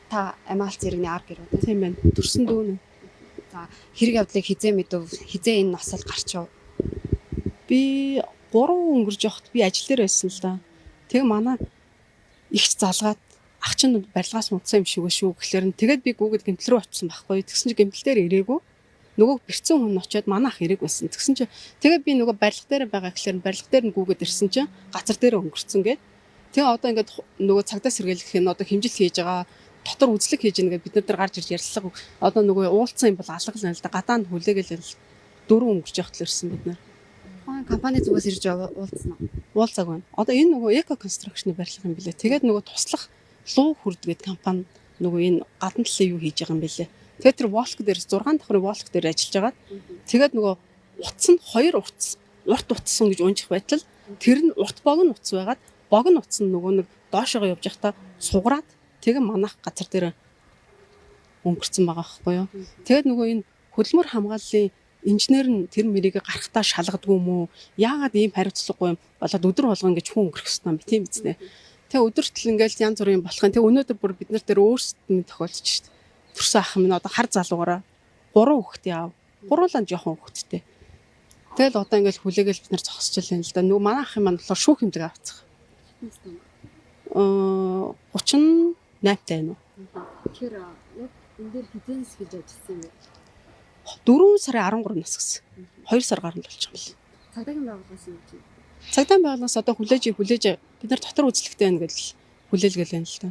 та Амаалт зэрэгний ар гэр үү? Тийм байна. Төрсөн дүү. За хэрэг явдлыг хизээ мэдв? Хизээ энэ нас л гарчив? Би 3 өнгөрж явахад би ажил дээр байсан л да. Тэгээ манай ихч залгаад ах чинь барилгаас унтсан юм шиг шүү гэхлээр нь тэгээд би гүгэд гэмтэл рүү очсон байхгүй. Тэгсэн чинь гэмтэл дээр ирээгүй. Нөгөө бэрцэн хүн очиод манай ах ирэг байсан. Тэгсэн чинь тэгээд би нөгөө барилга дээр байгаа гэхлээр барилга дээр нь гүгэд ирсэн чинь газар дээр өнгөрцөн гээд. Тэгээ одоо ингээд нөгөө цагдаа сэргийлэх нь одоо хэмжил хийж байгаа дотор үзлэг хийж байгаа бид нар дээр гарч ирж ярилцлага одоо нөгөө уулцсан юм бол алга л л да гадаа нь хүлээгээл л 4 өнгөрч явахт л ирсэн бид нар. Компани зүгээс ирж уулзсан уу? Уулзааг байна. Одоо энэ нөгөө эко конструкшны барилга юм билээ. Тэгээд нөгөө туслах луу хүрдгээд компани нөгөө энэ гадна талын юу хийж байгаа юм билээ. Тэгээд тэр волк дээр 6 давхрын волк дээр ажиллаж байгаа. Тэгээд нөгөө утас нь 2 утас урт утсан гэж унжих байтал тэр нь урт бог нь утас байгаад бог нь утас нь нөгөө нэг доошоо явж байхдаа сугараад тэгээ манах газар дээр өнгөрцөн байгаа байхгүй юу. Тэгээд нөгөө энэ хөдөлмөр хамгааллын инженер нь тэр мэрийг гарахтаа шалгадгүй юм уу? Яагаад ийм хариуцлагагүй юм болоод өдөр болгоо ингэж хүн өнгөрөх ёстой юм бэ тийм биз дээ. Тэгээ өдөртөл ингээл янз бүрийн болох юм. Тэгээ өнөөдөр бүр бид нар дээр өөрсдөд тохиолдож шít. Төрсөн ах минь одоо хар залуугаараа 3 хүүхэд яав. Гуруулаа жоохон хүүхэдтэй. Тэгэл одоо ингээл хүлээгээл бид нар зогсож байна л да. Нөгөө манай ах юм маань болохоор шүүх хэмдэг авцгаа. 38 таа юм уу? Тэгэхээр яг энэ дээр хизээс гэж ажилласан юм бэ? 4 сарын 13 нас гэсэн. 2 сар гарна болж байгаа юм. Цагдаагийн байгууллагаас юу гэж? Цагдаагийн байгууллагаас одоо хүлээж бид нар дотор үзлэгтэй байна гэдэл хүлээлгээл байна л да.